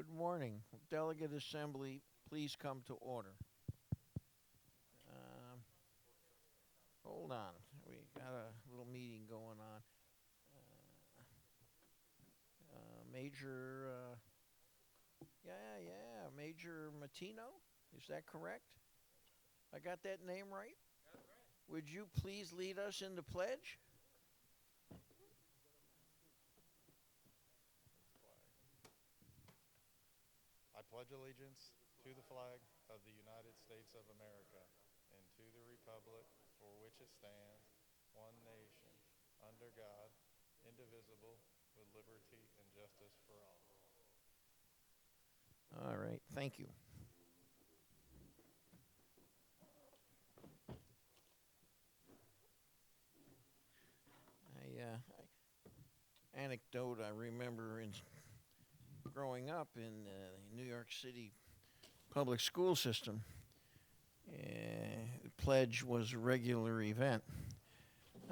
Good morning. Delegate Assembly, please come to order. Um, Hold on, we got a little meeting going on. Major, Major Matino, is that correct? I got that name right? Would you please lead us in the pledge? I pledge allegiance to the flag of the United States of America and to the republic for which it stands, one nation, under God, indivisible, with liberty and justice for all. All right, thank you. Anecdote I remember in growing up in the New York City public school system. The pledge was a regular event.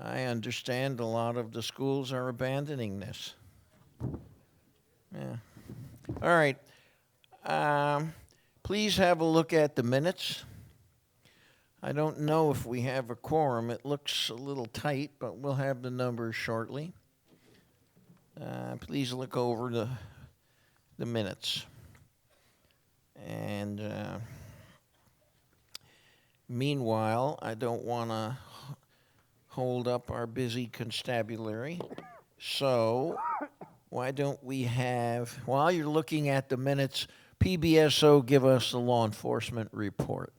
I understand a lot of the schools are abandoning this. Yeah. All right. Please have a look at the minutes. I don't know if we have a quorum. It looks a little tight, but we'll have the numbers shortly. Please look over the minutes. And meanwhile, I don't want to hold up our busy constabulary. So why don't we have, while you're looking at the minutes, PBSO give us the law enforcement report.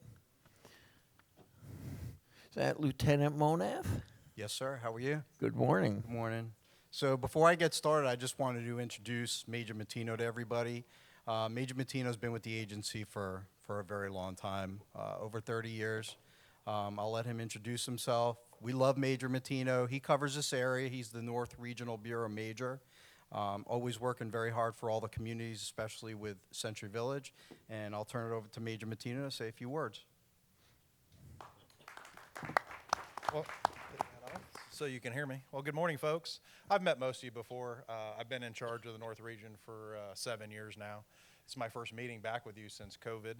Is that Lieutenant Monath? Yes, sir. How are you? Good morning. Good morning. So before I get started, I just wanted to introduce Major Matino to everybody. Major Matino's been with the agency for a very long time, over 30 years. I'll let him introduce himself. We love Major Matino. He covers this area. He's the North Regional Bureau Major. Always working very hard for all the communities, especially with Century Village. And I'll turn it over to Major Matino to say a few words. Well, so you can hear me. Well, good morning, folks. I've met most of you before. I've been in charge of the North Region for 7 years now. It's my first meeting back with you since COVID.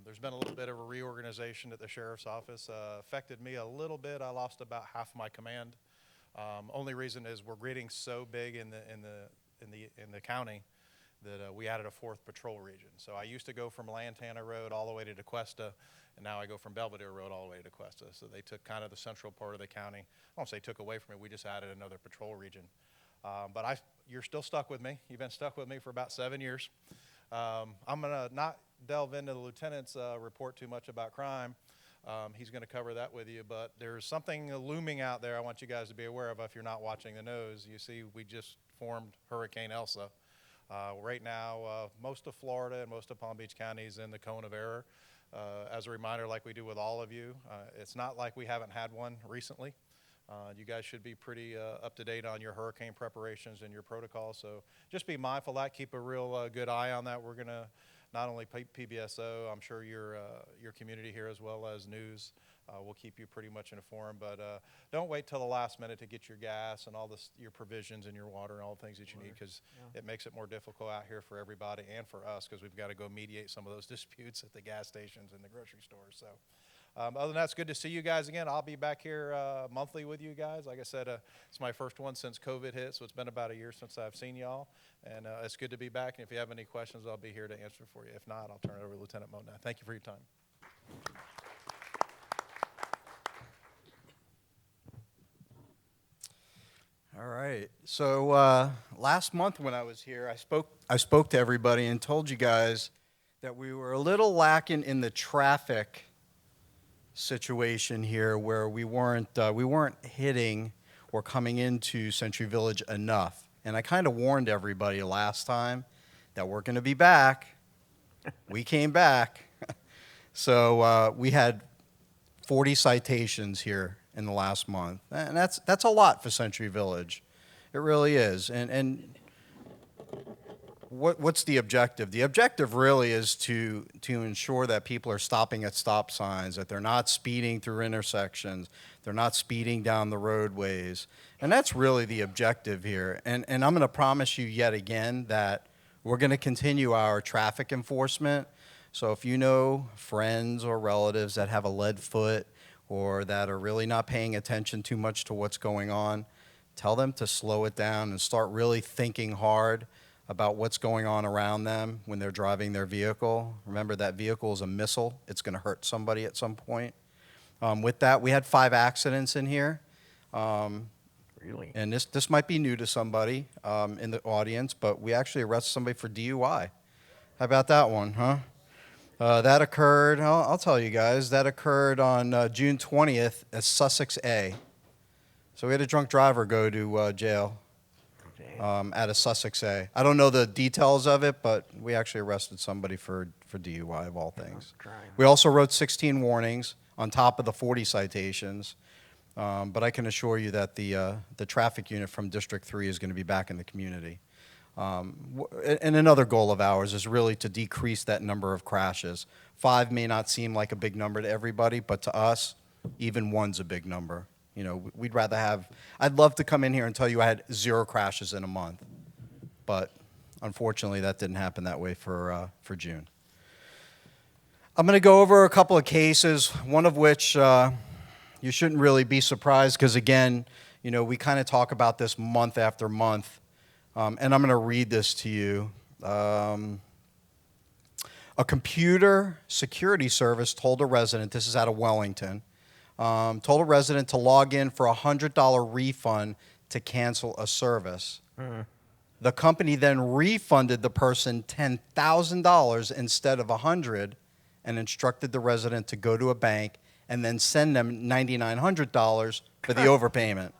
There's been a little bit of a reorganization at the sheriff's office. Affected me a little bit. I lost about half my command. Only reason is we're getting so big in the county that we added a 4th patrol region. So I used to go from Lantana Road all the way to DeQuesta, and now I go from Belvedere Road all the way to DeQuesta. So they took kind of the central part of the county. I won't say took away from it. We just added another patrol region. But you're still stuck with me. You've been stuck with me for about 7 years. I'm going to not delve into the lieutenant's report too much about crime. He's going to cover that with you. But there's something looming out there I want you guys to be aware of if you're not watching the news. You see, we just formed Hurricane Elsa. Right now, most of Florida and most of Palm Beach County is in the cone of error. As a reminder, like we do with all of you, it's not like we haven't had one recently. You guys should be pretty up to date on your hurricane preparations and your protocols. So just be mindful of that. Keep a real good eye on that. We're going to not only PBSO, I'm sure your community here as well as news. We'll keep you pretty much informed, but don't wait till the last minute to get your gas and all your provisions and your water and all the things that you need, because it makes it more difficult out here for everybody and for us, because we've got to go mediate some of those disputes at the gas stations and the grocery stores. So other than that, it's good to see you guys again. I'll be back here monthly with you guys. Like I said, it's my first one since COVID hit, so it's been about a year since I've seen y'all, and it's good to be back. And if you have any questions, I'll be here to answer for you. If not, I'll turn it over to Lieutenant Mona. Thank you for your time. All right. So last month when I was here, I spoke to everybody and told you guys that we were a little lacking in the traffic situation here, where we weren't hitting or coming into Century Village enough. And I kind of warned everybody last time that we're going to be back. We came back. So we had 40 citations here in the last month, and that's a lot for Century Village. It really is. And what's the objective? The objective really is to ensure that people are stopping at stop signs, that they're not speeding through intersections, they're not speeding down the roadways, and that's really the objective here. And I'm going to promise you yet again that We're going to continue our traffic enforcement. So if you know friends or relatives that have a lead foot or that are really not paying attention too much to what's going on, tell them to slow it down and start really thinking hard about what's going on around them when they're driving their vehicle. Remember, that vehicle is a missile. It's going to hurt somebody at some point. With that, we had 5 accidents in here. Really? And this might be new to somebody in the audience, but we actually arrested somebody for DUI. How about that one, huh? That occurred, I'll tell you guys, that occurred on June 20th at Sussex A. So we had a drunk driver go to jail at a Sussex A. I don't know the details of it, but we actually arrested somebody for DUI of all things. We also wrote 16 warnings on top of the 40 citations. But I can assure you that the traffic unit from District 3 is going to be back in the community. And another goal of ours is really to decrease that number of crashes. 5 may not seem like a big number to everybody, but to us, even 1's a big number. You know, we'd rather have, I'd love to come in here and tell you I had 0 crashes in a month. But unfortunately, that didn't happen that way for June. I'm going to go over a couple of cases, one of which you shouldn't really be surprised because, again, you know, we kind of talk about this month after month. And I'm going to read this to you. A computer security service told a resident, this is out of Wellington, told a resident to log in for a $100 refund to cancel a service. The company then refunded the person $10,000 instead of $100 and instructed the resident to go to a bank and then send them $9,900 for the overpayment.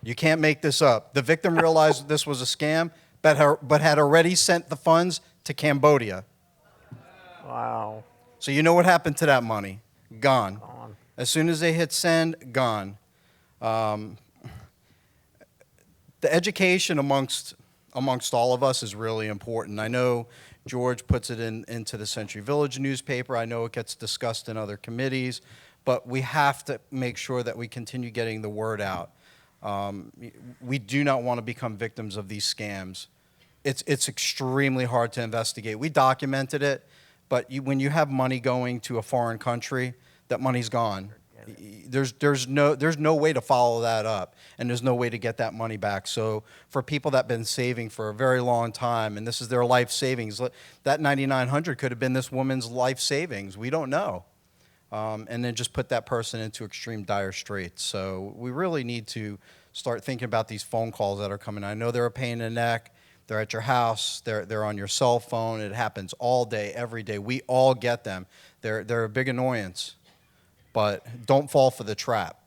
You can't make this up. The victim realized this was a scam, but had already sent the funds to Cambodia. Wow. So you know what happened to that money? Gone. Gone. As soon as they hit send, gone. The education amongst all of us is really important. I know George puts it into the Century Village newspaper. I know it gets discussed in other committees, but we have to make sure that we continue getting the word out. We do not want to become victims of these scams. It's extremely hard to investigate. We documented it, but when you have money going to a foreign country, that money's gone. There's no way to follow that up, and there's no way to get that money back. So for people that have been saving for a very long time, and this is their life savings, that $9,900 could have been this woman's life savings. We don't know. And then just put that person into extreme dire straits. So we really need to start thinking about these phone calls that are coming. I know they're a pain in the neck. They're at your house. They're on your cell phone. It happens all day, every day. We all get them. They're a big annoyance. But don't fall for the trap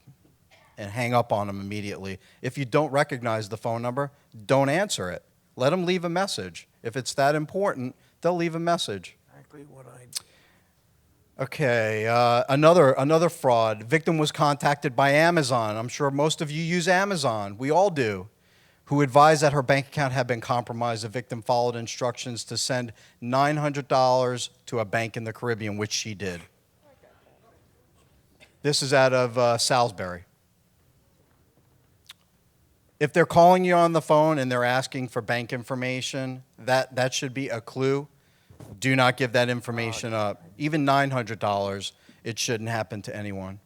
and hang up on them immediately. If you don't recognize the phone number, don't answer it. Let them leave a message. If it's that important, they'll leave a message. Exactly what I. Okay, another fraud. Victim was contacted by Amazon. I'm sure most of you use Amazon. We all do. Who advised that her bank account had been compromised. The victim followed instructions to send $900 to a bank in the Caribbean, which she did. This is out of Salisbury. If they're calling you on the phone and they're asking for bank information, that should be a clue. Do not give that information up. Even $900, it shouldn't happen to anyone.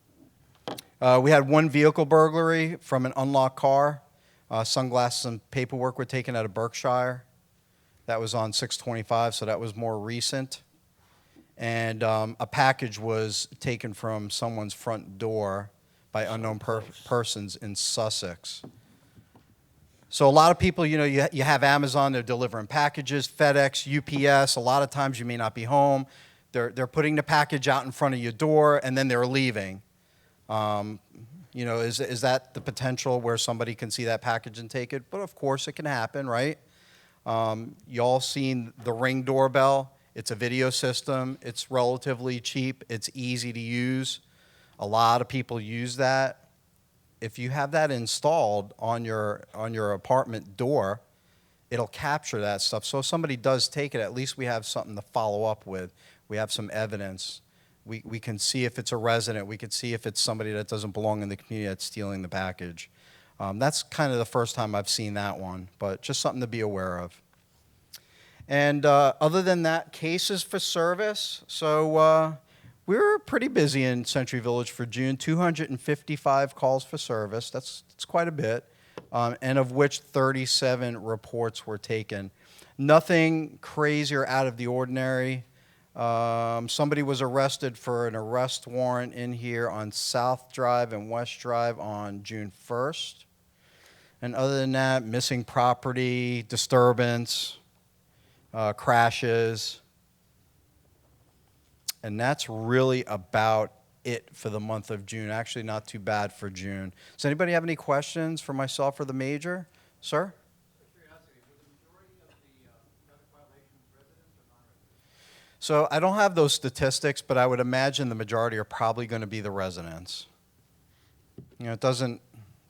We had one vehicle burglary from an unlocked car. Sunglasses and paperwork were taken out of Berkshire. That was on 6/25, so that was more recent. And a package was taken from someone's front door by unknown persons in Sussex. So a lot of people, you know, you have Amazon, they're delivering packages, FedEx, UPS. A lot of times you may not be home. They're putting the package out in front of your door, and then they're leaving. You know, is that the potential where somebody can see that package and take it? But of course it can happen, right? You all seen the Ring doorbell. It's a video system. It's relatively cheap. It's easy to use. A lot of people use that. If you have that installed on your apartment door, it'll capture that stuff. So if somebody does take it, at least we have something to follow up with. We have some evidence. We can see if it's a resident. We can see if it's somebody that doesn't belong in the community that's stealing the package. That's kind of the first time I've seen that one, but just something to be aware of. And other than that, cases for service. So we were pretty busy in Century Village for June. 255 calls for service. That's quite a bit, and of which 37 reports were taken. Nothing crazy or out of the ordinary. Somebody was arrested for an arrest warrant in here on South Drive and West Drive on June 1st. And other than that, missing property, disturbance, crashes. And that's really about it for the month of June. Actually, not too bad for June. Does anybody have any questions for myself or the major? Sir? So I don't have those statistics, but I would imagine the majority are probably going to be the residents. You know, it doesn't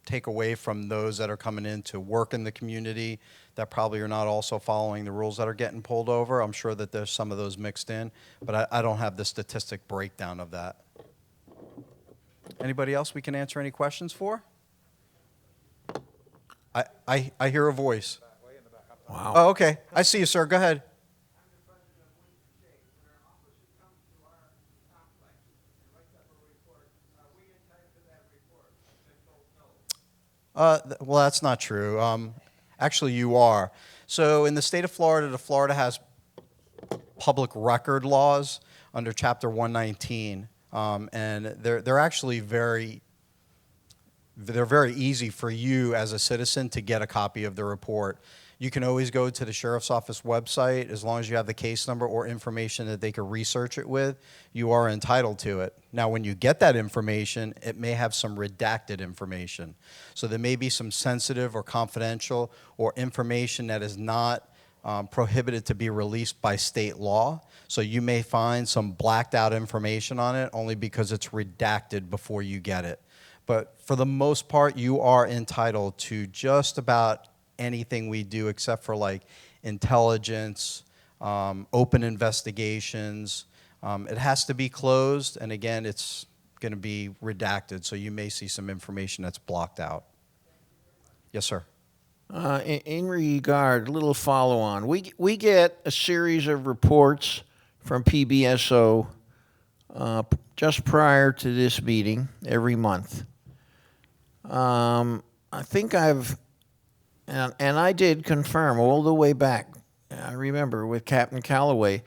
take away from those that are coming in to work in the community that probably are not also following the rules that are getting pulled over. I'm sure that there's some of those mixed in, but I don't have the statistic breakdown of that. Anybody else we can answer any questions for? I hear a voice. Wow. Oh, okay. I see you, sir. Go ahead. Well, that's not true. Actually, you are. So in the state of Florida, Florida has public record laws under Chapter 119, and they're actually very easy for you as a citizen to get a copy of the report. You can always go to the sheriff's office website as long as you have the case number or information that they can research it with. You are entitled to it. Now, when you get that information, it may have some redacted information. So there may be some sensitive or confidential or information that is not prohibited to be released by state law. So you may find some blacked out information on it only because it's redacted before you get it. But for the most part, you are entitled to just about anything we do except for like intelligence, open investigations. It has to be closed, and again, it's going to be redacted, so you may see some information that's blocked out. Yes, sir. In regard, a little follow-on. We get a series of reports from PBSO just prior to this meeting every month. I think and I did confirm all the way back, I remember with Captain Calloway,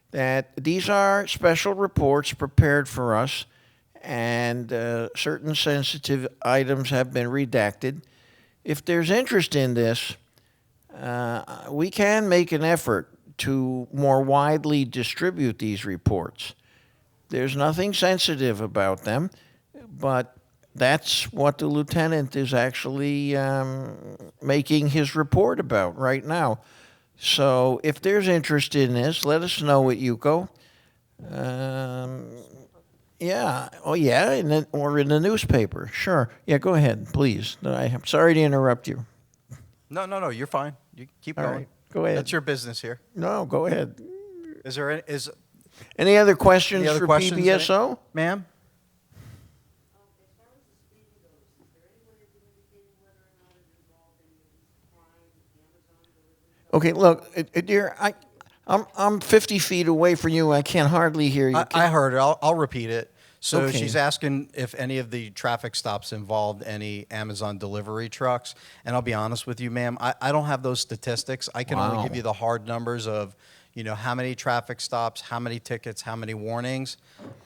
that these are special reports prepared for us, and certain sensitive items have been redacted. If there's interest in this, we can make an effort to more widely distribute these reports. There's nothing sensitive about them, but that's what the lieutenant is actually making his report about right now. So if there's interest in this, let us know at UCO. Yeah. Oh, yeah. Or in the newspaper. Sure. Yeah, go ahead, please. I'm sorry to interrupt you. No, you're fine. You keep All going. right, go ahead. That's your business here. No, go ahead. Is there Any other questions any other for questions? PBSO? Ma'am? As far as the speed goes, is there any way of indicating whether or not it's involved in these crime, Amazon delivery? Okay, look, dear, I'm 50 feet away from you. I can hardly hear you. I heard it. I'll repeat it. So Okay. she's asking if any of the traffic stops involved any Amazon delivery trucks. And I'll be honest with you, ma'am, I don't have those statistics. I can only Wow. give you the hard numbers of, you know, how many traffic stops, how many tickets, how many warnings.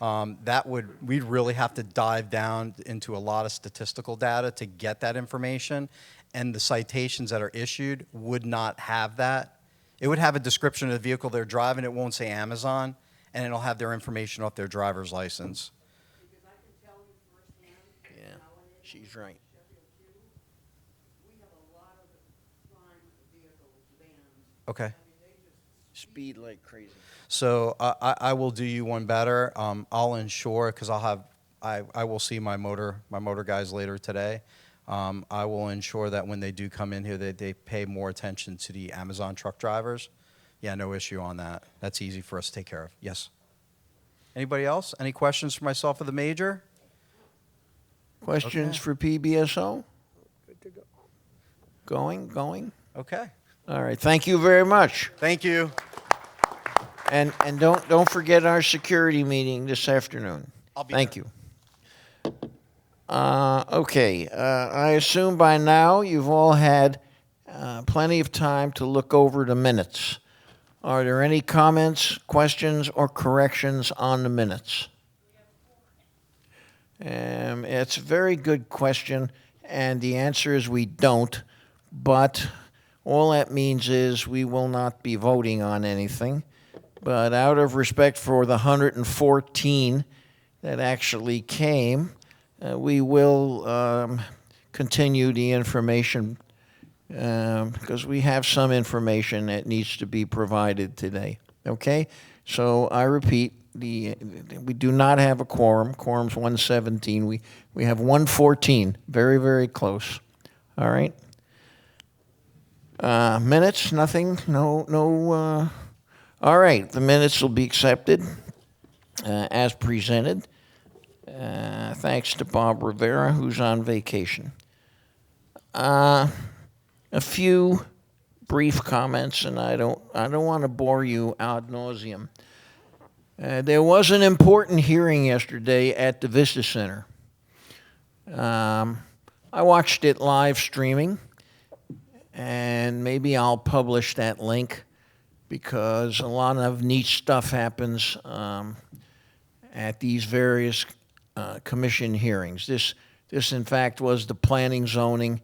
We'd really have to dive down into a lot of statistical data to get that information. And the citations that are issued would not have that. It would have a description of the vehicle they're driving. It won't say Amazon, and it'll have their information off their driver's license. Because I can tell you firsthand, Yeah, nowadays, she's right. Sheffield too, we have a lot of crime vehicles, vans. Okay. I mean, they just Speed like crazy. So I will do you one better. I'll ensure, because I will see my motor guys later today. I will ensure that when they do come in here, they pay more attention to the Amazon truck drivers. Yeah, no issue on that. That's easy for us to take care of. Yes. Anybody else? Any questions for myself or the major? Questions Okay. for PBSO? to go. Going? Okay. All right, thank you very much. Thank you. And don't forget our security meeting this afternoon. I'll be Thank there. you. Okay, I assume by now you've all had plenty of time to look over the minutes. Are there any comments, questions, or corrections on the minutes? It's a very good question, and the answer is we don't, but all that means is we will not be voting on anything. But out of respect for the 114 that actually came, we will continue the information because we have some information that needs to be provided today. Okay? So I repeat, we do not have a quorum. Quorum's 117. We have 114. Very, very close. All right? Minutes, nothing? No. All right, the minutes will be accepted as presented. Thanks to Bob Rivera, who's on vacation. A few brief comments, and I don't want to bore you ad nauseum. There was an important hearing yesterday at the Vista Center. I watched it live streaming, and maybe I'll publish that link because a lot of neat stuff happens at these various commission hearings. This in fact was the Planning, Zoning,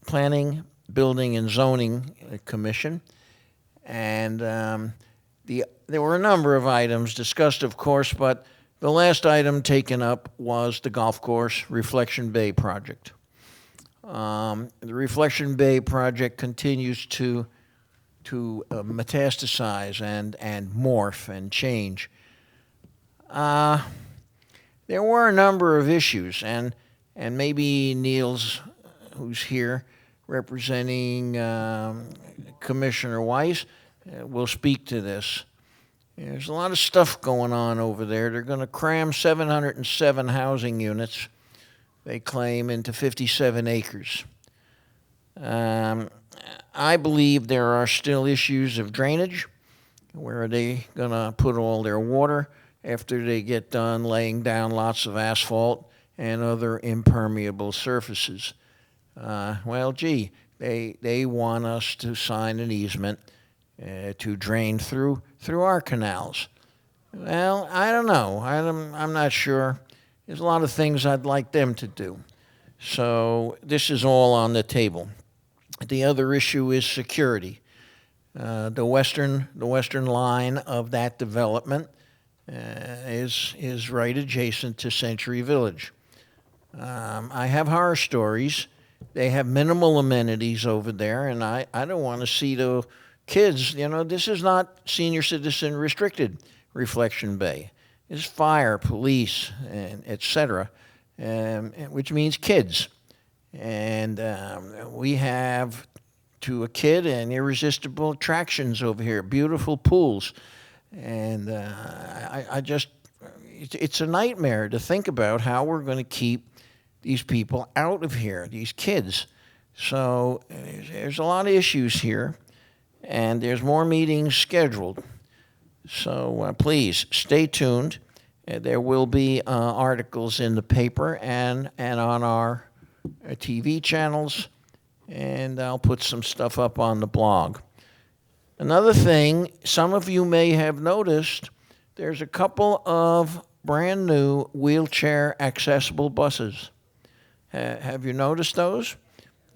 Planning, Building, and Zoning Commission, and there were a number of items discussed, of course, but the last item taken up was the golf course Reflection Bay project. The Reflection Bay project continues to metastasize and morph and change. There were a number of issues, and maybe Niels, who's here representing Commissioner Weiss, will speak to this. There's a lot of stuff going on over there. They're going to cram 707 housing units, they claim, into 57 acres. I believe there are still issues of drainage. Where are they going to put all their water after they get done laying down lots of asphalt and other impermeable surfaces? Well, gee, they want us to sign an easement to drain through our canals. Well, I don't know. I'm not sure. There's a lot of things I'd like them to do. So this is all on the table. The other issue is security. The western line of that development is right adjacent to Century Village. I have horror stories. They have minimal amenities over there, and I don't want to see the kids. This is not senior citizen restricted Reflection Bay. It's fire, police, and et cetera, which means kids. And we have, to a kid, an irresistible attractions over here, beautiful pools. And it's a nightmare to think about how we're going to keep these people out of here, these kids. So there's a lot of issues here, and there's more meetings scheduled. So please stay tuned. There will be articles in the paper and on our TV channels, and I'll put some stuff up on the blog. Another thing, some of you may have noticed, there's a couple of brand new wheelchair accessible buses. Have you noticed those?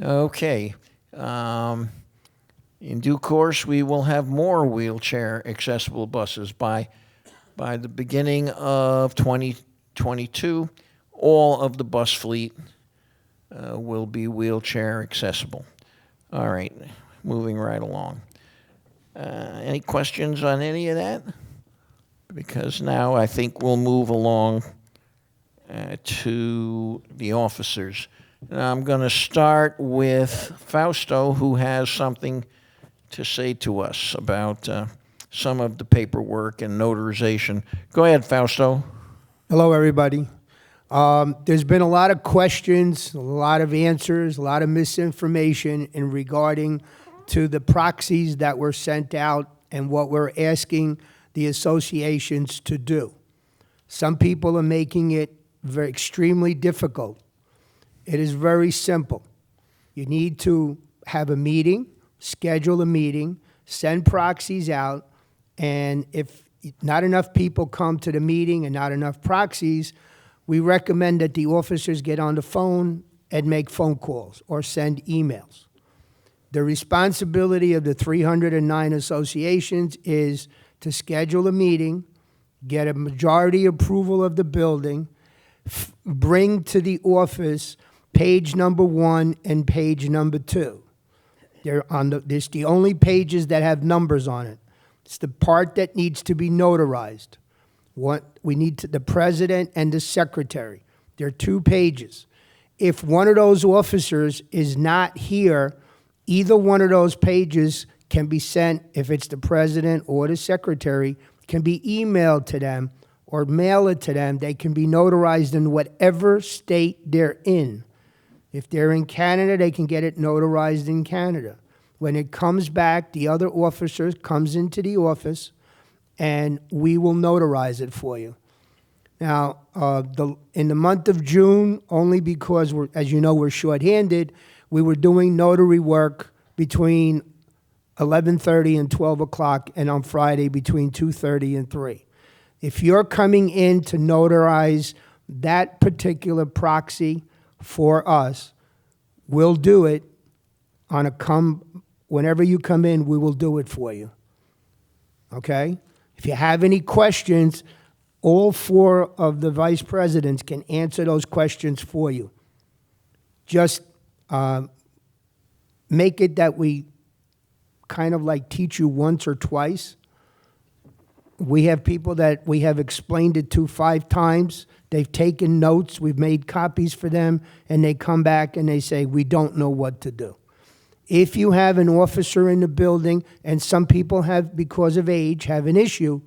Okay. In due course, we will have more wheelchair accessible buses. By the beginning of 2022, all of the bus fleet will be wheelchair accessible. All right, moving right along. Any questions on any of that? Because now I think we'll move along to the officers. And I'm going to start with Fausto, who has something to say to us about some of the paperwork and notarization. Go ahead, Fausto. Hello, everybody. There's been a lot of questions, a lot of answers, a lot of misinformation in regarding to the proxies that were sent out and what we're asking the associations to do. Some people are making it very extremely difficult. It is very simple. You need to have a meeting, schedule a meeting, send proxies out, and if not enough people come to the meeting and not enough proxies, we recommend that the officers get on the phone and make phone calls or send emails. The responsibility of the 309 associations is to schedule a meeting, get a majority approval of the building, bring to the office page number 1 and page number 2. It's the only pages that have numbers on it. It's the part that needs to be notarized. We need the president and the secretary. There are 2 pages. If one of those officers is not here, either one of those pages can be sent, if it's the president or the secretary, can be emailed to them or mail it to them. They can be notarized in whatever state they're in. If they're in Canada, they can get it notarized in Canada. When it comes back, the other officer comes into the office, and we will notarize it for you. Now, in the month of June, only because, as you know, we're shorthanded, we were doing notary work between 11:30 and 12 o'clock, and on Friday between 2:30 and 3. If you're coming in to notarize that particular proxy for us, we'll do it whenever you come in, we will do it for you. Okay? If you have any questions, all 4 of the vice presidents can answer those questions for you. Just make it that we kind of like teach you once or twice. We have people that we have explained it to 5 times. They've taken notes. We've made copies for them, and they come back and they say, we don't know what to do. If you have an officer in the building, and some people have, because of age, have an issue,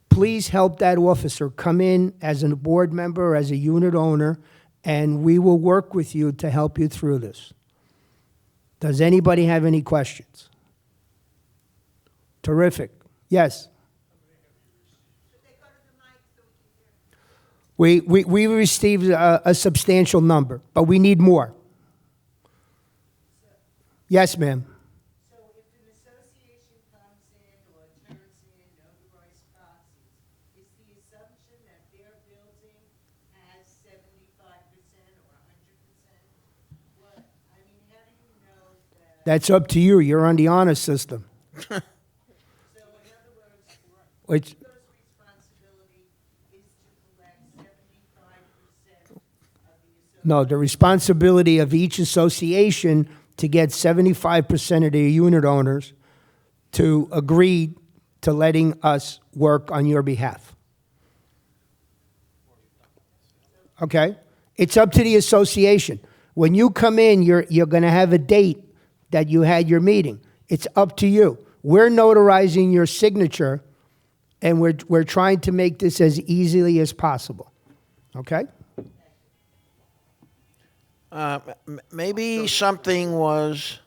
please help that officer come in as a board member or as a unit owner, and we will work with you to help you through this. Does anybody have any questions? Terrific. Yes? Should they go to the mic so we can hear? We received a substantial number, but we need more. Yes, ma'am. So if an association comes in or turns in notarized proxies, is the assumption that their building has 75% or 100%? What, I mean, how do you know that? That's up to you. You're on the honor system. So in other words, Which, Hugo's responsibility is to collect 75% of the no, the responsibility of each association to get 75% of their unit owners to agree to letting us work on your behalf. Okay? It's up to the association. When you come in, you're going to have a date that you had your meeting. It's up to you. We're notarizing your signature, and we're trying to make this as easily as possible. Okay? Maybe something was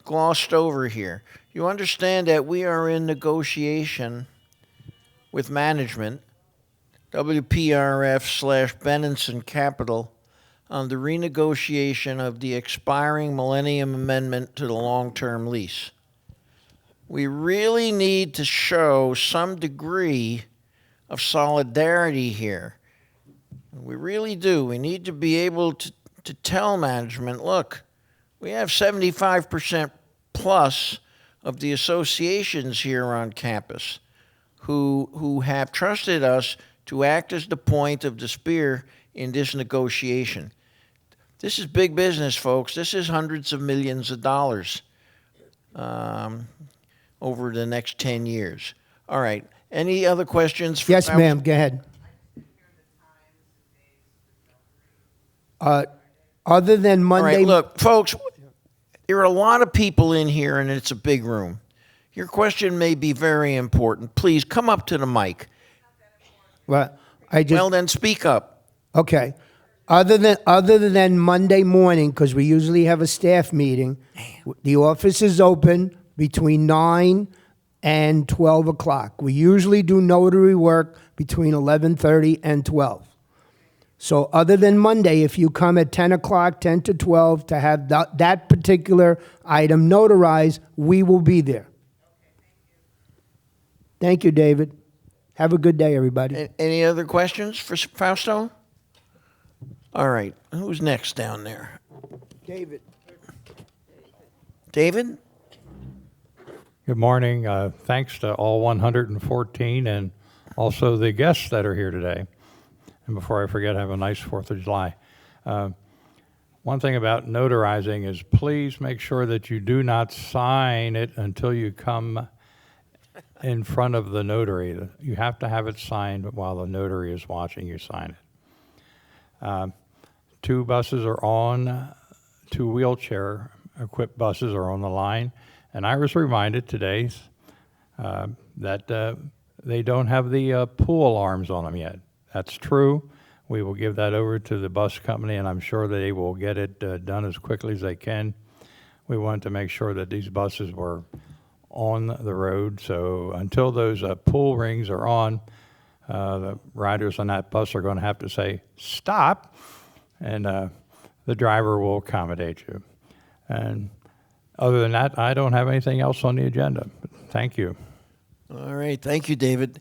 glossed over here. You understand that we are in negotiation with management, WPRF/Benenson Capital, on the renegotiation of the expiring Millennium Amendment to the long-term lease. We really need to show some degree of solidarity here. We really do. We need to be able to tell management, look, we have 75% plus of the associations here on campus who have trusted us to act as the point of the spear in this negotiation. This is big business, folks. This is hundreds of millions of dollars over the next 10 years. All right. Any other questions? Yes, ma'am. Go ahead. Other than All Monday. right, look, folks, there are a lot of people in here, and it's a big room. Your question may be very important. Please come up to the mic. Well, I just. Well, then speak up. Okay. Other than Monday morning, because we usually have a staff meeting, the office is open between 9 and 12 o'clock. We usually do notary work between 11:30 and 12. So other than Monday, if you come at 10 o'clock, 10 to 12, to have that particular item notarized, we will be there. Thank you, David. Have a good day, everybody. Any other questions for Fausto? All right, who's next down there? David. David? Good morning. Thanks to all 114 and also the guests that are here today. And before I forget, have a nice 4th of July. One thing about notarizing is please make sure that you do not sign it until you come in front of the notary. You have to have it signed while the notary is watching you sign it. 2 buses are on, 2 wheelchair-equipped buses are on the line. And I was reminded today that they don't have the pool alarms on them yet. That's true. We will give that over to the bus company, and I'm sure they will get it done as quickly as they can. We want to make sure that these buses were on the road. So until those pool rings are on, the riders on that bus are going to have to say, stop, and the driver will accommodate you. And other than that, I don't have anything else on the agenda. Thank you. All right, thank you, David.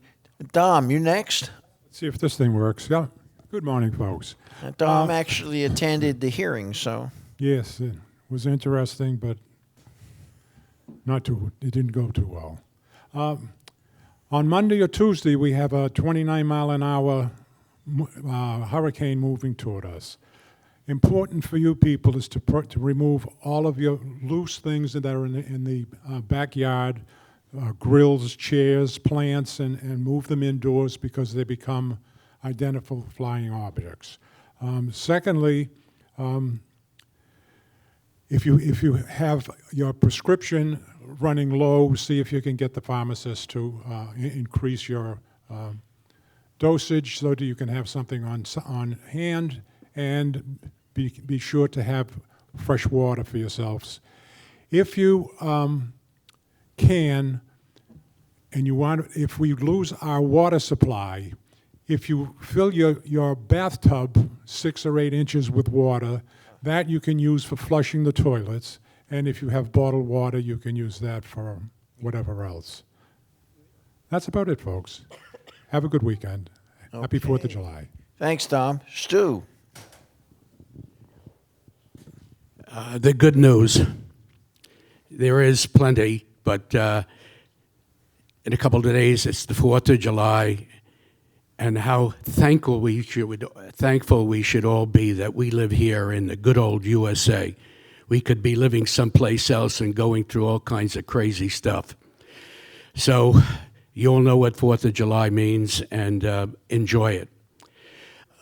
Dom, you next? See if this thing works. Yeah. Good morning, folks. Dom actually attended the hearing, so. Yes, it was interesting, but it didn't go too well. On Monday or Tuesday, we have a 29-mile-an-hour hurricane moving toward us. Important for you people is to remove all of your loose things that are in the backyard, grills, chairs, plants, and move them indoors because they become identical flying objects. Secondly, if you have your prescription running low, see if you can get the pharmacist to increase your dosage so that you can have something on hand, and be sure to have fresh water for yourselves. If you can, and you want, if we lose our water supply, if you fill your bathtub 6 or 8 inches with water, that you can use for flushing the toilets. And if you have bottled water, you can use that for whatever else. That's about it, folks. Have a good weekend. Happy 4th of July. Thanks, Dom. Stu? The good news, there is plenty, but in a couple of days, it's the 4th of July, and how thankful we should all be that we live here in the good old USA. We could be living someplace else and going through all kinds of crazy stuff. So you all know what 4th of July means, and enjoy it.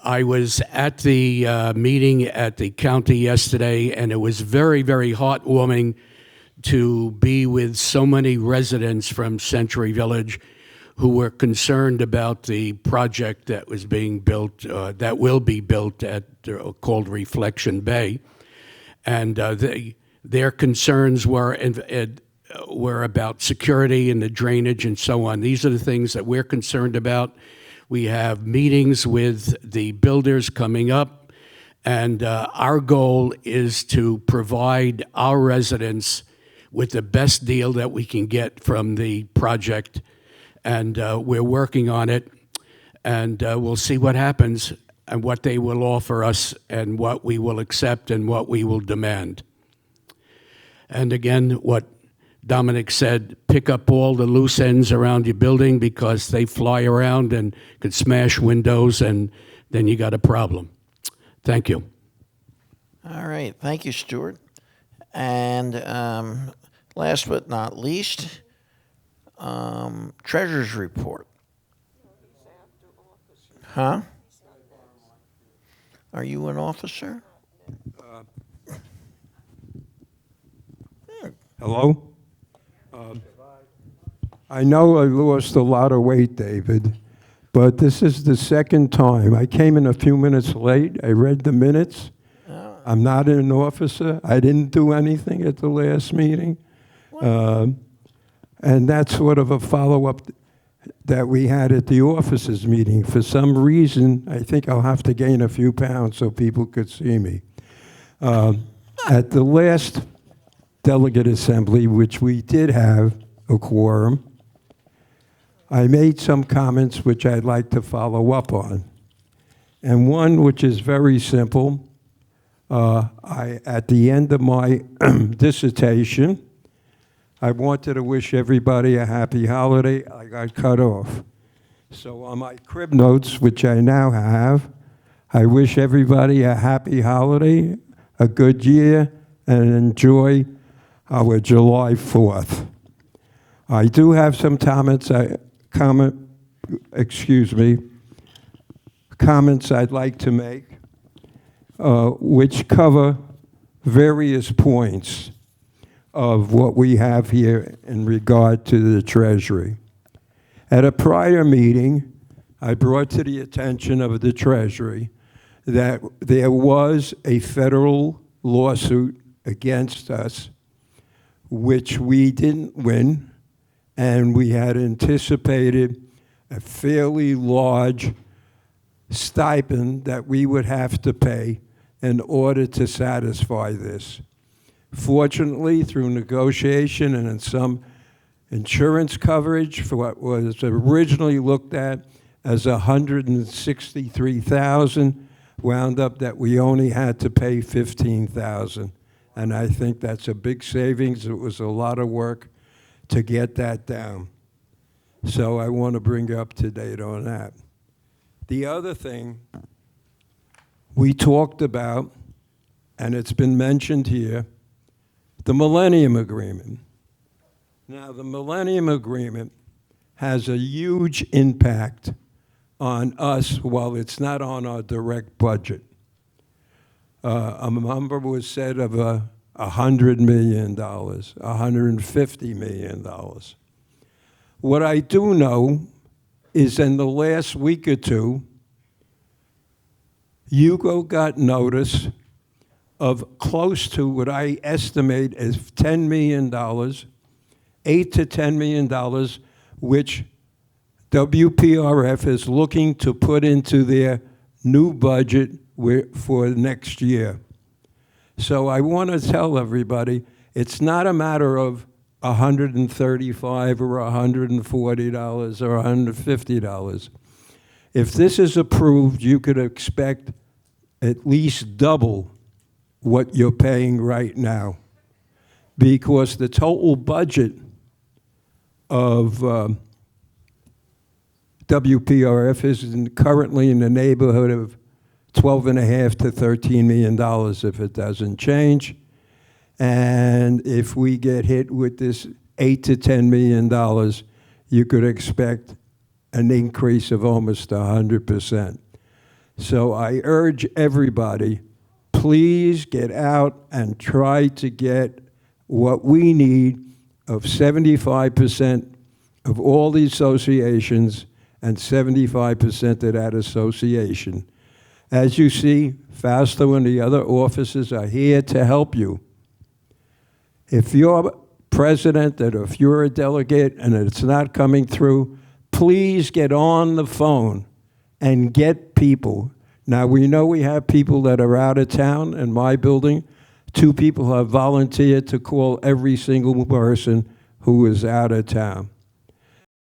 I was at the meeting at the county yesterday, and it was very, very heartwarming to be with so many residents from Century Village who were concerned about the project that was being built, that will be built at called Reflection Bay, and their concerns were about security and the drainage and so on. These are the things that we're concerned about. We have meetings with the builders coming up, and our goal is to provide our residents with the best deal that we can get from the project, and we're working on it, and we'll see what happens and what they will offer us and what we will accept and what we will demand. And again, what Dominic said, pick up all the loose ends around your building because they fly around and could smash windows, and then you got a problem. Thank you. All right, thank you, Stuart. And last but not least, treasurer's report. Huh? Are you an officer? Hello? I know I lost a lot of weight, David, but this is the second time. I came in a few minutes late. I read the minutes. I'm not an officer. I didn't do anything at the last meeting. And that's sort of a follow-up that we had at the officers' meeting. For some reason, I think I'll have to gain a few pounds so people could see me. At the last delegate assembly, which we did have a quorum, I made some comments which I'd like to follow up on. And one which is very simple, at the end of my dissertation, I wanted to wish everybody a happy holiday. I got cut off. So on my crib notes, which I now have, I wish everybody a happy holiday, a good year, and enjoy our July 4th. I do have some comments I'd like to make, which cover various points of what we have here in regard to the Treasury. At a prior meeting, I brought to the attention of the Treasury that there was a federal lawsuit against us, which we didn't win, and we had anticipated a fairly large stipend that we would have to pay in order to satisfy this. Fortunately, through negotiation and in some insurance coverage for what was originally looked at as $163,000, wound up that we only had to pay $15,000. And I think that's a big savings. It was a lot of work to get that down. So I want to bring you up to date on that. The other thing we talked about, and it's been mentioned here, the Millennium Agreement. Now, the Millennium Agreement has a huge impact on us while it's not on our direct budget. A number was said of $100 million, $150 million. What I do know is in the last week or two, Hugo got notice of close to what I estimate as $10 million, $8 to $10 million, which WPRF is looking to put into their new budget for next year. So I want to tell everybody, it's not a matter of $135 or $140 or $150. If this is approved, you could expect at least double what you're paying right now, because the total budget of WPRF is currently in the neighborhood of $12.5 to $13 million if it doesn't change. And if we get hit with this $8 to $10 million, you could expect an increase of almost 100%. So I urge everybody, please get out and try to get what we need of 75% of all the associations and 75% of that association. As you see, Fausto and the other officers are here to help you. If you're president and if you're a delegate and it's not coming through, please get on the phone and get people. Now, we know we have people that are out of town in my building. 2 people have volunteered to call every single person who is out of town.